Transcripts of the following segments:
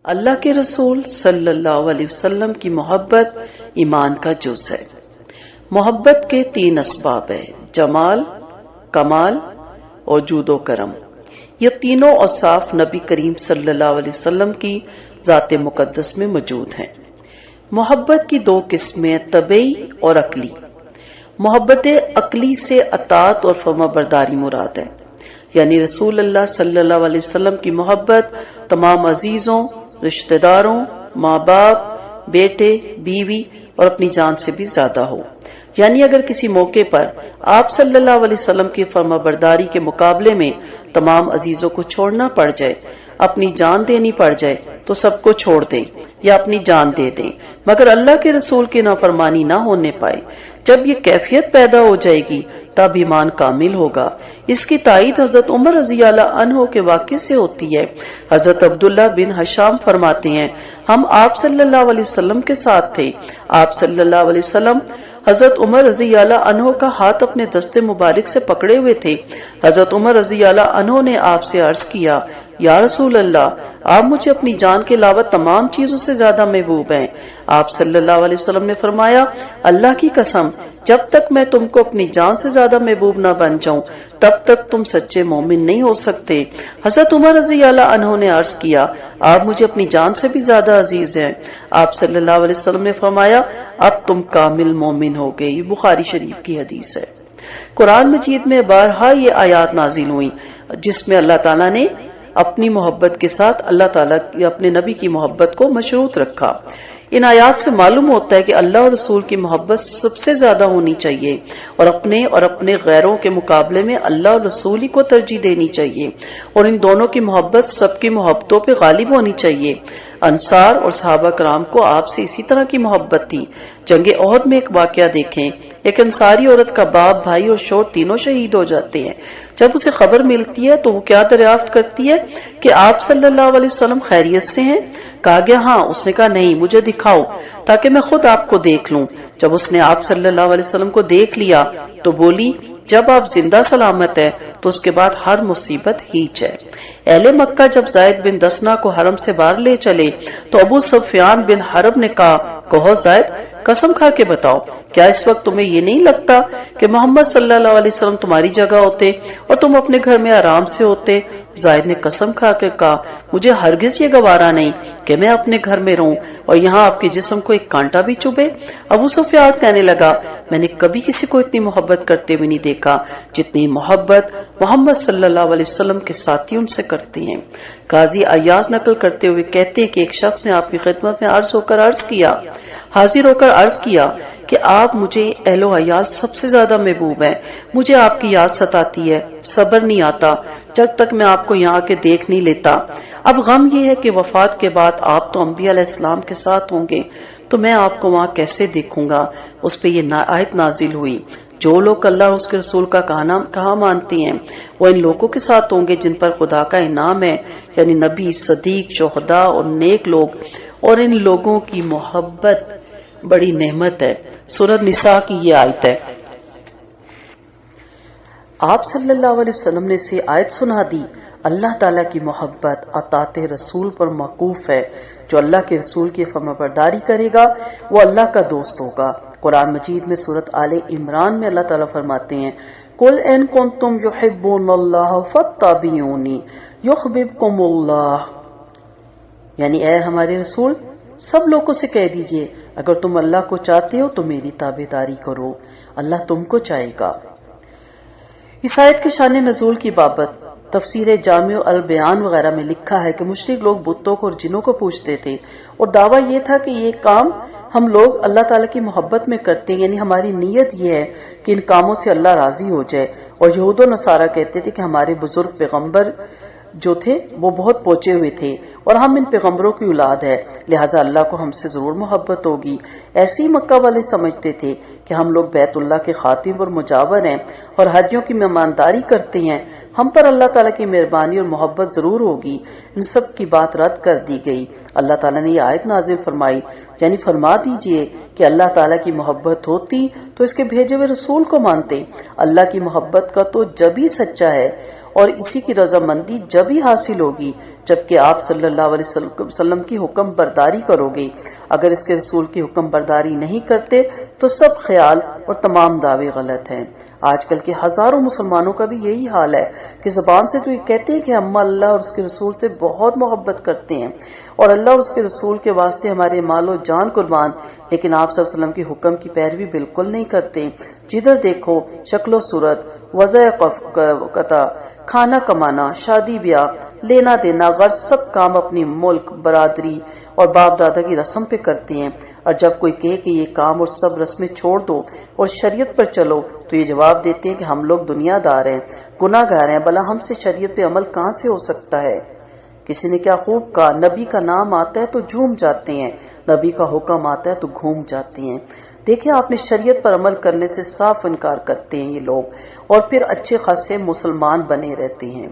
اللہ کے رسول صلی اللہ علیہ وسلم کی محبت ایمان کا جز ہے۔ محبت کے تین اسباب ہیں، جمال، کمال اور جود و کرم۔ یہ تینوں اوصاف نبی کریم صلی اللہ علیہ وسلم کی ذات مقدس میں موجود ہیں۔ محبت کی دو قسمیں طبعی اور عقلی۔ محبت عقلی سے اطاعت اور فرما برداری مراد ہے، یعنی رسول اللہ صلی اللہ علیہ وسلم کی محبت تمام عزیزوں، رشتہ داروں، ماں باپ، بیٹے، بیوی اور اپنی جان سے بھی زیادہ ہو۔ یعنی اگر کسی موقع پر آپ صلی اللہ علیہ وسلم کی فرما برداری کے مقابلے میں تمام عزیزوں کو چھوڑنا پڑ جائے، اپنی جان دینی پڑ جائے تو سب کو چھوڑ دیں یا اپنی جان دے دیں، مگر اللہ کے رسول کی نافرمانی نہ ہونے پائے۔ جب یہ کیفیت پیدا ہو جائے گی تب ایمان کامل ہوگا۔ اس کی تائید حضرت عمر رضی اللہ عنہ کے واقعے سے ہوتی ہے۔ حضرت عبداللہ بن حشام فرماتے ہیں، ہم آپ صلی اللہ علیہ وسلم کے ساتھ تھے۔ آپ صلی اللہ علیہ وسلم حضرت عمر رضی اللہ عنہ کا ہاتھ اپنے دستے مبارک سے پکڑے ہوئے تھے۔ حضرت عمر رضی اللہ عنہ نے آپ سے عرض کیا، یا رسول اللہ، آپ مجھے اپنی جان کے علاوہ تمام چیزوں سے زیادہ محبوب ہیں۔ آپ صلی اللہ علیہ وسلم نے فرمایا، اللہ کی قسم، جب تک میں تم کو اپنی جان سے زیادہ محبوب نہ بن جاؤں تب تک تم سچے مومن نہیں ہو سکتے۔ حضرت عمر رضی اللہ عنہ نے عرض کیا، آپ مجھے اپنی جان سے بھی زیادہ عزیز ہیں۔ آپ صلی اللہ علیہ وسلم نے فرمایا، اب تم کامل مومن ہو گئے۔ یہ بخاری شریف کی حدیث ہے۔ قرآن مجید میں بارہا یہ آیات نازل ہوئی جس میں اللہ تعالیٰ نے اپنی محبت کے ساتھ اللہ تعالیٰ اپنے نبی کی محبت کو مشروط رکھا۔ ان آیات سے معلوم ہوتا ہے کہ اللہ اور رسول کی محبت سب سے زیادہ ہونی چاہیے اور اپنے غیروں کے مقابلے میں اللہ اور رسول ہی کو ترجیح دینی چاہیے، اور ان دونوں کی محبت سب کی محبتوں پہ غالب ہونی چاہیے۔ انصار اور صحابہ کرام کو آپ سے اسی طرح کی محبت تھی۔ جنگ احد میں ایک واقعہ دیکھیں، ایک انصاری عورت کا باپ، بھائی اور شوہر تینوں شہید ہو جاتے ہیں۔ جب اسے خبر ملتی ہے تو وہ کیا دریافت کرتی ہے کہ آپ صلی اللہ علیہ وسلم خیریت سے ہیں؟ کہا گیا ہاں۔ اس نے کہا نہیں، مجھے دکھاؤ تاکہ میں خود آپ کو دیکھ لوں۔ جب اس نے آپ صلی اللہ علیہ وسلم کو دیکھ لیا تو بولی، جب آپ زندہ سلامت ہے تو اس کے بعد ہر مصیبت ہیچ ہے۔ اہل مکہ جب زید بن دسنا کو حرم سے باہر لے چلے تو ابو سفیان بن حرب نے کہا، کہو زید، قسم کھا کے بتاؤ، کیا اس وقت تمہیں یہ نہیں لگتا کہ محمد صلی اللہ علیہ وسلم تمہاری جگہ ہوتے اور تم اپنے گھر میں آرام سے ہوتے؟ زید نے قسم کھا کے کہا، مجھے ہرگز یہ گوارا نہیں کہ میں اپنے گھر میں رہوں اور یہاں آپ کے جسم کو ایک کانٹا بھی چبھے۔ ابو سفیان کہنے لگا، میں نے کبھی کسی کو اتنی محبت کرتے ہوئے نہیں دیکھا جتنی محبت محمد صلی اللہ علیہ وسلم کے ساتھی ان سے کرتے ہیں۔ قاضی عیاض نقل کرتے ہوئے کہتے ہیں کہ ایک شخص نے آپ کی خدمت میں حاضر ہو کر عرض کیا کہ آپ مجھے اہل و عیال سب سے زیادہ محبوب ہیں، مجھے آپ کی یاد ستاتی ہے، صبر نہیں آتا جب تک میں آپ کو یہاں کے دیکھ نہیں لیتا۔ اب غم یہ ہے کہ وفات کے بعد آپ تو انبیاء علیہ السلام کے ساتھ ہوں گے تو میں آپ کو وہاں کیسے دیکھوں گا؟ اس پہ یہ آیت نازل ہوئی، جو لوگ اللہ اور اس کے رسول کا کہا مانتے ہیں وہ ان لوگوں کے ساتھ ہوں گے جن پر خدا کا انعام ہے، یعنی نبی، صدیق، شہداء اور نیک لوگ، اور ان لوگوں کی محبت بڑی نعمت ہے۔ سورۃ نساء کی یہ آیت ہے۔ آپ صلی اللہ علیہ وسلم نے سے آیت سنا دی، اللہ تعالیٰ کی محبت اطاعت رسول پر موقوف ہے۔ جو اللہ کے رسول کی فرمانبرداری کرے گا وہ اللہ کا دوست ہوگا۔ قرآن مجید میں سورۃ آل عمران میں اللہ تعالیٰ فرماتے ہیں، قُلْ إِن كُنتُمْ يُحِبُّونَ اللَّهَ فَاتَّبِعُونِي يُحْبِبْكُمُ اللَّهُ، یعنی اے ہمارے رسول، سب لوگوں سے کہہ دیجئے اگر تم اللہ کو چاہتے ہو تو میری تابعداری کرو، اللہ تم کو چاہے گا۔ اس آیت کے شان نزول کی بابت تفسیر جامع البیان وغیرہ میں لکھا ہے کہ مشرک لوگ بتوں کو اور جنوں کو پوجتے تھے، اور دعویٰ یہ تھا کہ یہ کام ہم لوگ اللہ تعالیٰ کی محبت میں کرتے ہیں، یعنی ہماری نیت یہ ہے کہ ان کاموں سے اللہ راضی ہو جائے۔ اور یہود و نصارہ کہتے تھے کہ ہمارے بزرگ پیغمبر جو تھے وہ بہت پہنچے ہوئے تھے اور ہم ان پیغمبروں کی اولاد ہے، لہٰذا اللہ کو ہم سے ضرور محبت ہوگی۔ ایسے ہی مکہ والے سمجھتے تھے کہ ہم لوگ بیت اللہ کے خاتم اور مجاور ہیں اور حجیوں کی مہمانداری کرتے ہیں، ہم پر اللہ تعالیٰ کی مہربانی اور محبت ضرور ہوگی۔ ان سب کی بات رد کر دی گئی۔ اللہ تعالیٰ نے یہ آیت نازل فرمائی، یعنی فرما دیجئے کہ اللہ تعالیٰ کی محبت ہوتی تو اس کے بھیجے ہوئے رسول کو مانتے۔ اللہ کی محبت کا تو جب ہی سچا ہے اور اسی کی رضامندی جب ہی حاصل ہوگی جبکہ آپ صلی اللہ علیہ وسلم کی حکم برداری کرو گے۔ اگر اس کے رسول کی حکم برداری نہیں کرتے تو سب خیال اور تمام دعوے غلط ہیں۔ آج کل کے ہزاروں مسلمانوں کا بھی یہی حال ہے کہ زبان سے تو یہ کہتے ہیں کہ ہم اللہ اور اس کے رسول سے بہت محبت کرتے ہیں اور اللہ اور اس کے رسول کے واسطے ہمارے مال و جان قربان، لیکن آپ صلی اللہ علیہ وسلم کی حکم کی پیروی بالکل نہیں کرتے۔ جدھر دیکھو شکل و صورت، وضع قطع، کھانا کمانا، شادی بیاہ، لینا دینا، غرض سب کام اپنی ملک، برادری اور باپ دادا کی رسم پہ کرتے ہیں، اور جب کوئی کہے کہ یہ کام اور سب رسمیں چھوڑ دو اور شریعت پر چلو تو یہ جواب دیتے ہیں کہ ہم لوگ دنیا دار ہیں، گناہ گار ہیں، بھلا ہم سے شریعت پہ عمل کہاں سے ہو سکتا ہے۔ کسی نے کیا خوب کہا، نبی کا نام آتا ہے تو جھوم جاتے ہیں، نبی کا حکم آتا ہے تو گھوم جاتے ہیں۔ دیکھیں آپ نے شریعت پر عمل کرنے سے صاف انکار کرتے ہیں یہ لوگ، اور پھر اچھے خاصے مسلمان بنے رہتے ہیں۔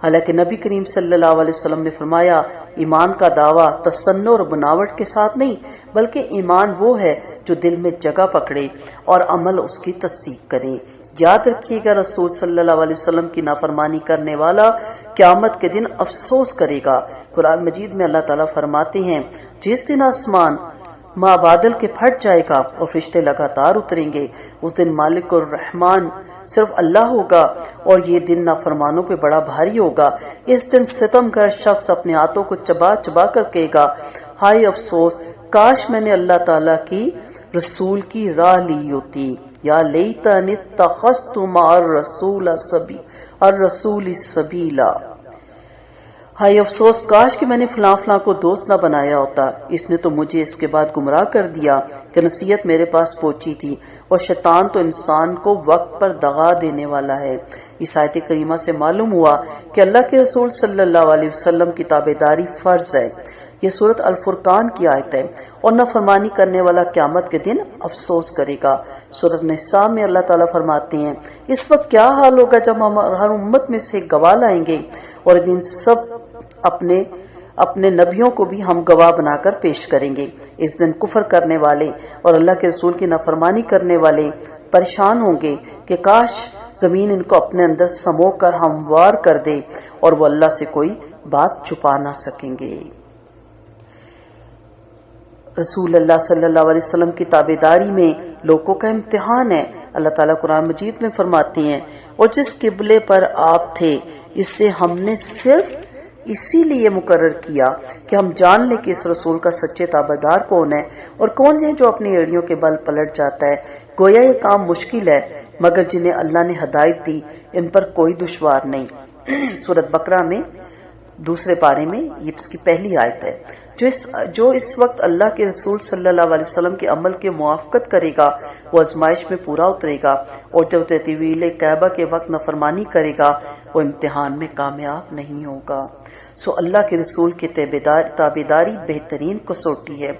حالانکہ نبی کریم صلی اللہ علیہ وسلم نے فرمایا ایمان کا دعویٰ تصنع اور بناوٹ کے ساتھ نہیں، بلکہ ایمان وہ ہے جو دل میں جگہ پکڑے اور عمل اس کی تصدیق کرے۔ یاد رکھیے گا رسول صلی اللہ علیہ وسلم کی نافرمانی کرنے والا قیامت کے دن افسوس کرے گا۔ قرآن مجید میں اللہ تعالیٰ فرماتے ہیں جس دن آسمان ماں بادل کے پھٹ جائے گا اور فرشتے لگاتار اتریں گے، اس دن مالک اور رحمان صرف اللہ ہوگا اور یہ دن نافرمانوں پہ بڑا بھاری ہوگا۔ اس دن ستم گر شخص اپنے ہاتھوں کو چبا چبا کر کہے گا ہائے افسوس، کاش میں نے اللہ تعالیٰ کی رسول کی راہ لی ہوتی، یا لیتنی اتخذت مع الرسول سبیلا، ہائے افسوس کاش کہ میں نے فلاں فلاں کو دوست نہ بنایا ہوتا، اس نے تو مجھے اس کے بعد گمراہ کر دیا کہ نصیحت میرے پاس پہنچی تھی، اور شیطان تو انسان کو وقت پر دغا دینے والا ہے۔ اس آیت کریمہ سے معلوم ہوا کہ اللہ کے رسول صلی اللہ علیہ وسلم کی تابعداری فرض ہے۔ یہ سورۃ الفرقان کی آیت ہے، اور نافرمانی کرنے والا قیامت کے دن افسوس کرے گا۔ سورۃ نساء میں اللہ تعالیٰ فرماتے ہیں اس وقت کیا حال ہوگا جب ہم ہر امت میں سے گواہ لائیں گے، اور دن سب اپنے نبیوں کو بھی ہم گواہ بنا کر پیش کریں گے۔ اس دن کفر کرنے والے اور اللہ کے رسول کی نافرمانی کرنے والے پریشان ہوں گے کہ کاش زمین ان کو اپنے اندر سمو کر ہموار کر دے اور وہ اللہ سے کوئی بات چھپا نہ سکیں گے۔ رسول اللہ صلی اللہ علیہ وسلم کی تابعداری میں لوگوں کا امتحان ہے۔ اللہ تعالیٰ قرآن مجید میں فرماتے ہیں اور جس قبلے پر آپ تھے اسے ہم نے صرف اسی لیے مقرر کیا کہ ہم جان لیں کہ اس رسول کا سچے تابعدار کون ہے اور کون ہے جو اپنی ایڑیوں کے بل پلٹ جاتا ہے۔ گویا یہ کام مشکل ہے، مگر جنہیں اللہ نے ہدایت دی ان پر کوئی دشوار نہیں۔ سورۃ بقرہ میں دوسرے پارے میں یہ اس کی پہلی آیت ہے۔ جو اس وقت اللہ کے رسول صلی اللہ علیہ وسلم کے عمل کے موافقت کرے گا وہ آزمائش میں پورا اترے گا، اور جو تطویل کعبہ کے وقت نافرمانی کرے گا وہ امتحان میں کامیاب نہیں ہوگا۔ سو اللہ کے رسول کی تابعداری بہترین کسوٹی ہے۔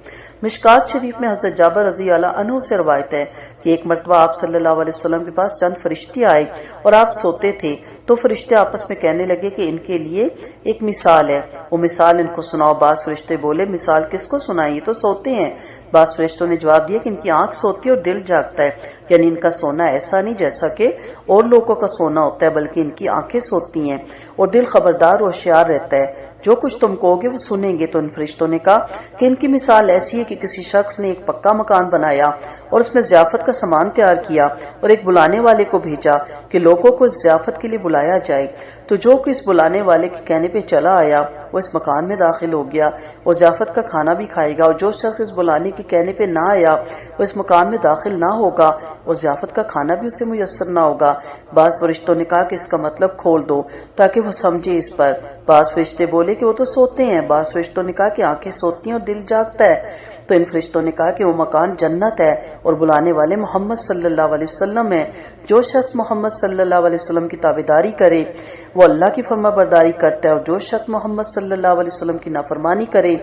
مشکات شریف میں حضرت جابر رضی اللہ عنہ سے روایت ہے کہ ایک مرتبہ آپ صلی اللہ علیہ وسلم کے پاس چند فرشتے آئے اور آپ سوتے تھے، تو فرشتے آپس میں کہنے لگے کہ ان کے لیے ایک مثال ہے، وہ مثال ان کو سناؤ۔ بعض فرشتے بولے مثال کس کو سنائیں، یہ تو سوتے ہیں۔ بعض فرشتوں نے جواب دیا کہ ان کی آنکھ سوتی ہے اور دل جاگتا ہے، یعنی ان کا سونا ایسا نہیں جیسا کہ اور لوگوں کا سونا ہوتا ہے، بلکہ ان کی آنکھیں سوتی ہیں اور دل خبردار اور ہوشیار رہتا ہے، جو کچھ تم کہو گے وہ سنیں گے۔ تو ان فرشتوں نے کہا کہ ان کی مثال ایسی ہے کہ کسی شخص نے ایک پکا مکان بنایا اور اس میں ضیافت کا سامان تیار کیا اور ایک بلانے والے کو بھیجا کہ لوگوں کو اس ضیافت کے لیے بلایا جائے، تو جو کہ اس بلانے والے کے کہنے پہ چلا آیا وہ اس مکان میں داخل ہو گیا اور ضیافت کا کھانا بھی کھائے گا، اور جو شخص اس بلانے کے کہنے پہ نہ آیا وہ اس مکان میں داخل نہ ہوگا اور ضیافت کا کھانا بھی اسے میسر نہ ہوگا۔ بعض فرشتوں نے کہا کہ اس کا مطلب کھول دو تاکہ وہ سمجھے اس پر۔ بعض فرشتے بولے کہ وہ تو سوتے ہیں۔ بعض فرشتوں نے کہا کہ آنکھیں سوتی ہیں اور دل جاگتا ہے۔ تو ان فرشتوں نے کہا کہ وہ مکان جنت ہے اور بلانے والے محمد صلی اللہ علیہ وسلم ہیں۔ جو شخص محمد صلی اللہ علیہ وسلم کی تابعداری کرے وہ اللہ کی فرما برداری کرتا ہے، اور جو شخص محمد صلی اللہ علیہ وسلم کی نافرمانی کرے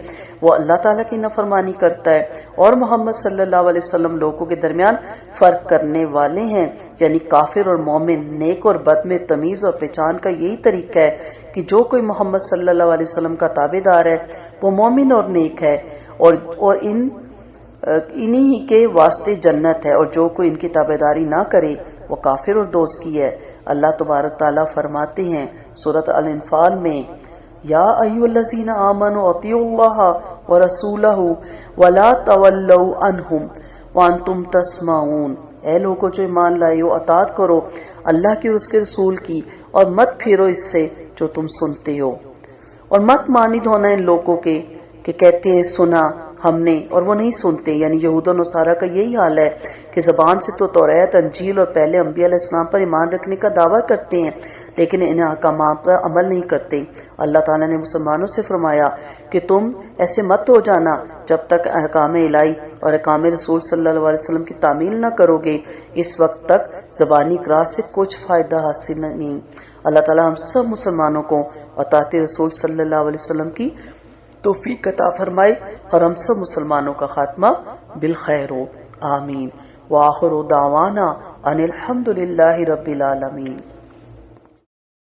وہ اللہ تعالیٰ کی نافرمانی کرتا ہے، اور محمد صلی اللہ علیہ وسلم لوگوں کے درمیان فرق کرنے والے ہیں، یعنی کافر اور مومن، نیک اور بد میں تمیز اور پہچان کا یہی طریقہ ہے کہ جو کوئی محمد صلی اللہ علیہ وسلم کا تابعدار ہے وہ مومن اور نیک ہے، اور انہی کے واسطے جنت ہے، اور جو کوئی ان کی تابعداری نہ کرے وہ کافر اور دوست کی ہے۔ اللہ تبارک تعالیٰ فرماتے ہیں سورۃ الانفال میں یا ایھا الذین آمنوا اطیعوا اللہ ورسولہ ولا تولوا عنہم وانتم تسمعون، اے لوگو جو ایمان لائے ہو، اطاعت کرو اللہ کی اور اس کے رسول کی، اور مت پھیرو اس سے جو تم سنتے ہو، اور مت مانند ہونا ان لوگوں کے کہ کہتے ہیں سنا ہم نے اور وہ نہیں سنتے۔ یعنی یہود و نصارہ کا یہی حال ہے کہ زبان سے تو توریت، انجیل اور پہلے انبیاء علیہ السلام پر ایمان رکھنے کا دعویٰ کرتے ہیں، لیکن ان احکامات پر عمل نہیں کرتے۔ اللہ تعالیٰ نے مسلمانوں سے فرمایا کہ تم ایسے مت ہو جانا جب تک احکام الہی اور احکام رسول صلی اللہ علیہ وسلم کی تعمیل نہ کرو گے، اس وقت تک زبانی اقرار سے کچھ فائدہ حاصل نہیں۔ اللہ تعالیٰ ہم سب مسلمانوں کو اطاعت رسول صلی اللہ علیہ وسلم کی توفیق عطا فرمائے، اور ہم سب مسلمانوں کا خاتمہ بالخیر ہو، آمین۔ وآخر دعوانا ان الحمد للہ رب العالمین۔